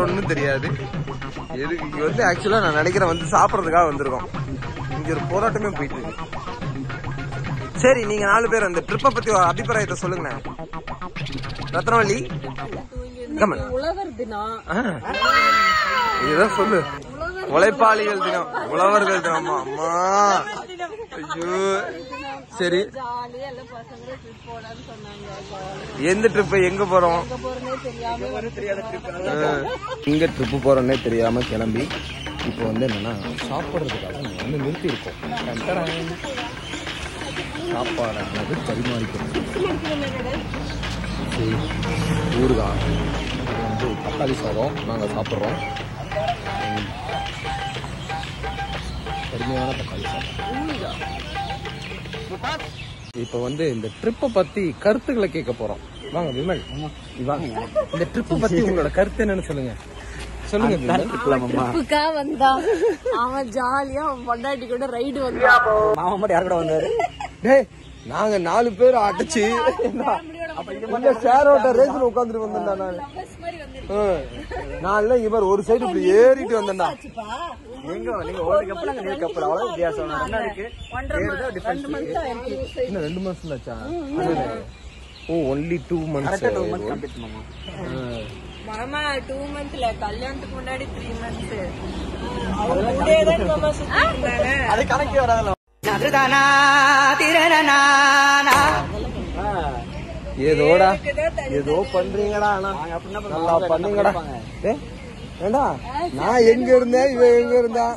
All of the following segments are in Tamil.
ஒன்றும் தெரியாது. எதுக்கு இங்கே வந்து ஆக்சுவலாக நான் நினைக்கிறேன் வந்து சாப்பிட்றதுக்காக வந்திருக்கோம். இங்கே ஒரு போராட்டமே போயிட்டு இருக்கு. சரி, நீங்க 4 பேர் அந்த ட்ரிப்பை பத்தி அபிப்பிராயத்தை சொல்லுங்க. ரத்னவள்ளி உழவர் தினம் இதுதான் சொல்லு. உழைப்பாளிகள் தினம், உழவர்கள் தினமா? அம்மா ஐயோ. சரி, எந்த ட்ரிப், எங்க போறோம்? எங்க ட்ரிப்பு போறோன்னே தெரியாம கிளம்பி இப்போ வந்து என்னன்னா சாப்பிட்றதுக்காக நாங்கள் வந்து நிறுத்தி இருக்கோம். சாப்பாடானது பரிமாறிக்கணும். ஊறுகாய், அது வந்து தக்காளி சாதம் நாங்கள் சாப்பிட்றோம். கடுமையான தக்காளி சாதம். இப்போ வந்து இந்த ட்ரிப்பை பத்தி கருத்துக்களை கேட்க போறோம். வாங்க விமல், வாங்க. இந்த ட்ரிப்பை பத்தி உங்களோட கருத்து என்னன்னு சொல்லுங்க. சொல்லுங்க. ட்ரிப்புக்கா வந்தா அவன் ஜாலியா அவன் பொண்டாட்டி கூட ரைடு வந்தான். மாமா மட்டும் யார் கூட வந்தாரு? டேய், நாங்க 4 பேர் அடிச்சு ஷேர் ஓட்ட ரேஸ்ல உட்காந்துட்டு வந்தேன்டா நான் இவர் ஒரு சைடு இப்படி ஏறிட்டு வந்தேன்டா. நீங்க ஒரு கப்பல் அங்க நீர் கப்பல், அவ்வளவு வித்தியாசம். என்ன இருக்கு? 2 மாசம் ஆச்சா? ஓ, ஒன்லி 2 months. 2 months கம்ப்ளீட் மாமா. மாமா 2 months இல்ல, கல்யாணத்துக்கு முன்னாடி 3 months. அவரு கூடயே தான் மாமா சுத்திட்டாங்க. அது கணக்கே வராதல. ஏதோடா ஏதோ பண்றீங்கடா. நல்லா பண்ணீங்கடா. ஏண்டா நான் எங்க இருந்தேன், இவ எங்க இருந்தா?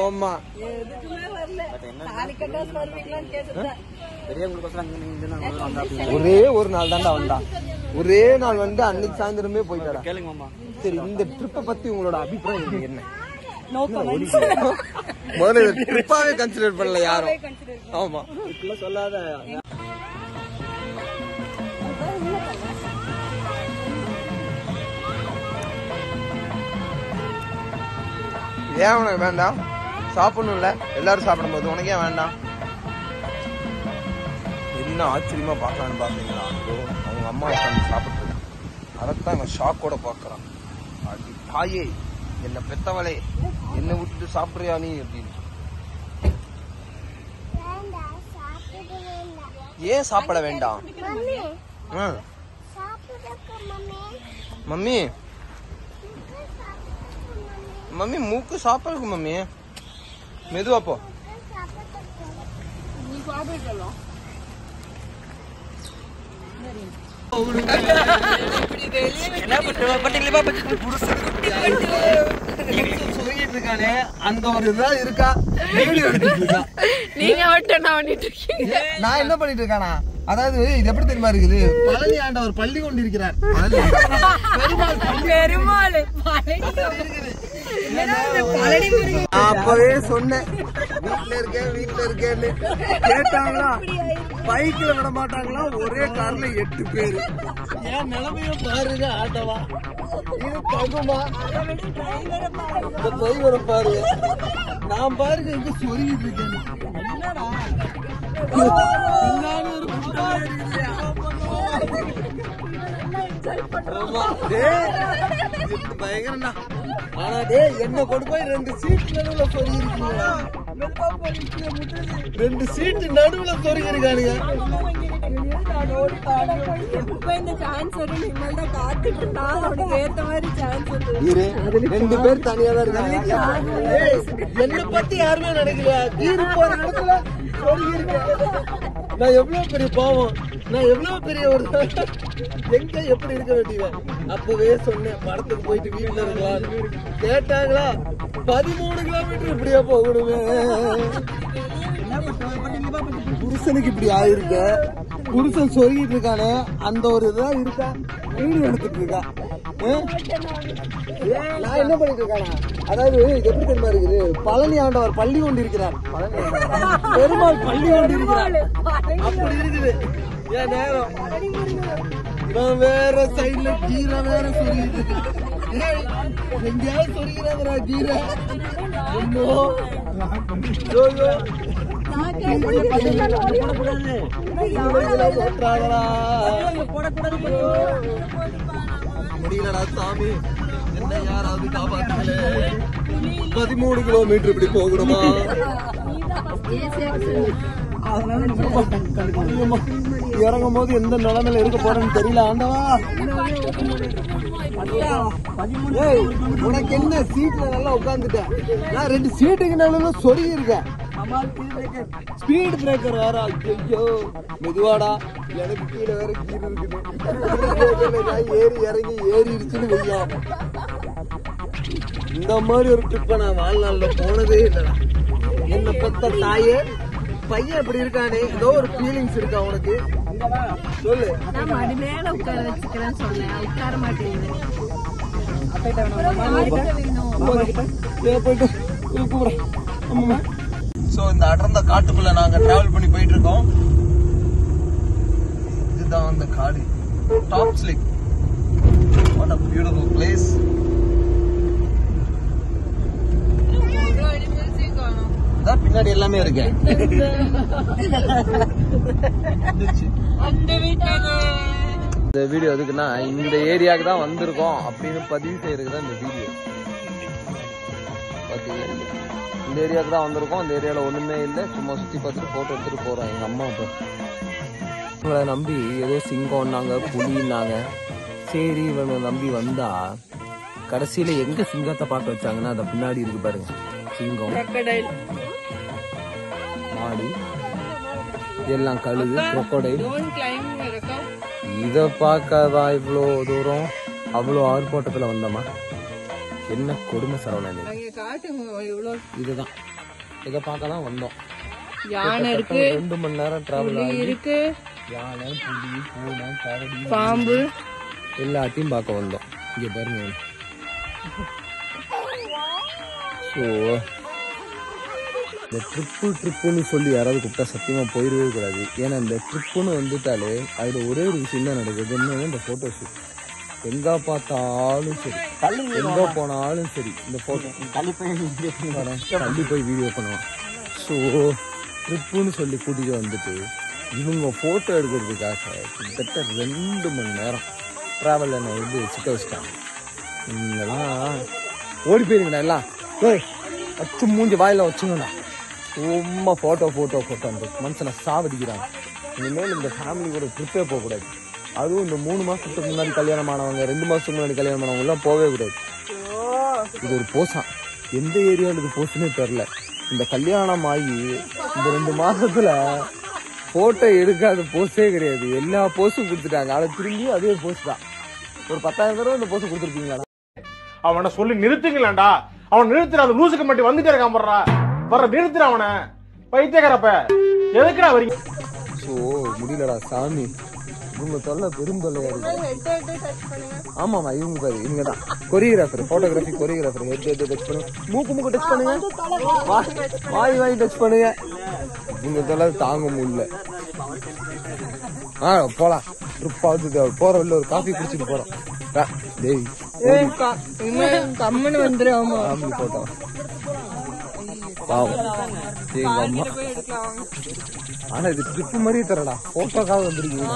ஆமா, ஒரே ஒரு நாள் தான்டா வந்தா. ஒரே நாள் வந்து அன்னைக்கு சாயந்தரமே போயிட்டாடா. சரி, இந்த ட்ரிப்பை பத்தி உங்களோட அபிப்பிராயம் என்ன? முதல்ல ட்ரிப்பாவே கன்சிடர் பண்ணல யாரும். ஆமா, சொல்லாத. ஏன் உனக்கு வேண்டாம்? சாப்பிடணும்ல, எல்லாரும் சாப்பிடும் போது உனக்கு ஏன் வேண்டாம்? என்ன ஆச்சரியமா பாக்கலான்னு பாத்தீங்களா? அவங்க அம்மா உட்காந்து சாப்பிட்டு அதைத்தான் இவன் ஷாக்கோட பாக்குறான். அது தாயே, என்ன பெத்தவளே, என்ன விட்டுட்டு சாப்பிடுறியா நீ அப்படின்னு. ஏன் சாப்பிட வேண்டாம்? மம்மி மம்மி மூக்கு சாப்பிடுக்கு மம்மி, மெதுவா போ. அந்த ஒரு இதா இருக்கா? நீங்க மட்டும் என்ன பண்ணிட்டு இருக்கீங்க? நான் என்ன பண்ணிட்டு இருக்கானா? அதாவது இது எப்படி தெரியுமா இருக்குது? பழனி ஆண்டவர் பள்ளி கொண்டு இருக்கிறார். அப்பவே சொன்னேன் வீட்டுல இருக்கேன்னு. கேட்டாங்களா? பைக்ல விட மாட்டாங்களா? ஒரே கார்ல 8 பேரு. என் நிலைமைய பாருங்க ஆட்டவா. இது தகுமா? இந்த டிரைவரை பாரு. நான் பாருங்க இங்க சொருகிட்டு இருக்கேன். பயங்கரம்டா. ஆனா என்ன கொண்டு போய் 2 சீட் நடுவுல சொருகி இருக்கீங்களா? 2 சீட் நடுவுல சொருகி இருக்கானுங்க. ரெண்டு பேர் தனியா தான் இருக்காங்க. என்ன பத்தி யாருமே நினைக்கல. கீரு போற இடத்துல சொருகி இருக்கேன். நான் எவ்வளவு பெரிய பாவம், நான் எவ்வளவு பெரிய ஒரு எங்க எப்படி இருக்க வேண்டியவன். அப்பவே சொன்னேன் படத்துக்கு போயிட்டு வீட்டுல இருக்கலாம். கேட்டாங்களா? 13 கிலோமீட்டர் இப்படியா போகணுமே. புருஷனுக்கு இப்படி ஆயிருக்க. புருஷன் சொருகிட்டு இருக்கானே, அந்த ஒரு இதான் இருக்கா? வீடு எடுத்துட்டு இருக்கா. நான் என்ன பண்ணிட்டு இருக்கானா? அதாவது எப்படி தெரியுமா இருக்குது? பழனி ஆண்டவர் பள்ளி கொண்டு இருக்கிறார். பெருமாள் பள்ளி கொண்டு இருக்கிறார். அப்படி இருக்குது என் நேரம். நான் வேற சைட்ல கீரை வேற சொருகிட்டு இருக்கேன். எங்கேயாவது சொருகிறாங்களா கீரை? முடியலடா சாமி. என்ன என்ன யாராவது காப்பாத்துங்களே. 13 கிலோமீட்டர் இப்படி போகணுமா? இறங்கும் போது எந்த நிலைமையில இருக்க போறேன்னு தெரியல. ஆண்டவா, உனக்கு என்ன சீட்ல நல்லா உட்காந்துட்டேன். நான் 2 சீட்டுக்கு நல்லா சொருகி இருக்கேன். ஸ்பீட் பிரேக்கர் வேற. ஐயோ மெதுவாடா, எனக்கு கீழே வேற கீழே இருக்குது. ஏறி இறங்கி ஏறிடுச்சுன்னு வையா. இந்த மாதிரி ஒரு ட்ரிப்பை நான் வாழ்நாள்ல போனதே இல்லடா. என்ன பெத்த தாயே, பையன் இப்படி இருக்கானே, ஏதோ ஒரு ஃபீலிங்ஸ் இருக்கா உனக்கு? சொல்லு. நான் மடி மேல உட்கார வச்சுக்கிறேன்னு சொன்னேன், உட்கார மாட்டேங்குது. சோ இந்த அடர்ந்த காட்டுக்குள்ள நாங்க டிராவல் பண்ணி போயிட்டு இருக்கோம். இதுதான் அந்த காடு, tops lake. What a beautiful place. பின்னாடி எல்லாமே இருக்கு. இந்த வீடியோ எதுக்குன்னா, இந்த ஏரியாவுக்கு தான் வந்திருக்கோம் அப்படின்னு பதிவு செய்யறதுக்கு தான் இந்த வீடியோ. இந்த ஏரியாவுக்கு தான் வந்திருக்கோம். இந்த ஏரியாவில் ஒண்ணுமே இல்லை, சும்மா சுற்றி பார்த்துட்டு போட்டோ எடுத்துட்டு போறோம். எங்க அம்மா அப்பா இவங்களை நம்பி ஏதோ சிங்கம்னாங்க, புலின்னாங்க. சரி இவங்க நம்பி வந்தா கடைசியில எங்க சிங்கத்தை பார்க்க வச்சாங்கன்னா, அதை பின்னாடி இருக்கு பாருங்க, சிங்கம், மாடு, எல்லாம் கழுகு, crocodile. இத பார்க்காதா இவ்வளோ தூரம், அவ்வளோ ஆர்ப்பாட்டத்துல வந்தோமா? என்ன கொடுமை சரவணன். இதுதான் இத பார்க்க தான் வந்தோம். யானை இருக்கு, 2 மணி நேரம் டிராவல் இருக்கு, யானை, புலி, பூனை, கரடி, பாம்பு எல்லாத்தையும் பார்க்க வந்தோம். இங்க பாருங்க. ஸோ இந்த ட்ரிப்புன்னு சொல்லி யாராவது கூப்பிட்டா சத்தியமா போயிடவே கூடாது. ஏன்னா இந்த ட்ரிப்புன்னு வந்துட்டாலே அதுல ஒரே ஒரு விஷயம் தான் நடக்குது. என்னன்னா இந்த போட்டோ ஷூட். எங்க பார்த்தாலும் சரி, எங்க போனாலும் சரி, இந்த போட்டோ தள்ளி போய் வீடியோ பண்ணுவோம். ஸோ ட்ரிப்புன்னு சொல்லி கூட்டிட்டு வந்துட்டு இவங்க போட்டோ எடுக்கிறதுக்காக கிட்டத்தட்ட 2 மணி நேரம் டிராவல் என்னை வந்து சிக்க வச்சுட்டாங்க. இங்கெல்லாம் ஓடி போயிருங்கண்ணா, எல்லாம் வச்சு மூஞ்சி வாயில வச்சுங்கண்ணா. சும்மா போட்டோ மனுஷனை சாவடிக்கிறாங்க. இனிமேல் இந்த ஃபேமிலி கூட ட்ரிப்பே போகக்கூடாது. அதுவும் இந்த 3 மாசத்துக்கு முன்னாடி கல்யாணம் ஆனவங்க, 2 மாசத்துக்கு முன்னாடி கல்யாணம் ஆனவங்க எல்லாம் போகவே கூடாது. இது ஒரு போஸா, எந்த ஏரியாவில் இது போஸ்ட்னே தெரியல. இந்த கல்யாணம் ஆகி இந்த 2 மாசத்துல போட்டோ எடுக்காத போஸ்டே கிடையாது. எல்லா போஸ்டும் கொடுத்துட்டாங்க. அதை திரும்பி அதே போஸ்ட் தான். ஒரு 10,000 தடவை இந்த போஸ்ட் கொடுத்துருக்கீங்களா? அவனை சொல்லி நிறுத்துங்களேன்டா. அவன் நிறுத்துற, அந்த லூசுக்கு மட்டும் வந்துட்டே இருக்கான். வர்ற நிறுத்துற அவனை, பைத்தியக்காரப்ப எதுக்குடா வரீங்க? ஸோ முடியலடா சாமி, இவங்க தொல்லை பெருந்தொல்லையா இருக்கு. ஆமாமா, இவங்க பாரு, இவங்க தான் choreographer, photography choreographer. Head touch பண்ணுங்க, மூக்கு டச் பண்ணுங்க, வாய் டச் பண்ணுங்க. இவங்க தொல்லை தாங்க முடியல. போலாம், ட்ரிப்பாவது போற வழியில ஒரு காஃபி குடிச்சிட்டு போறோம். கம்முன்னு வந்துடும் போட்டோம். பாவம் எங்க அம்மா. ஆனா இது ட்ரிப் மாதிரியே தரடா, போட்டோக்காக வந்துருக்கீங்க.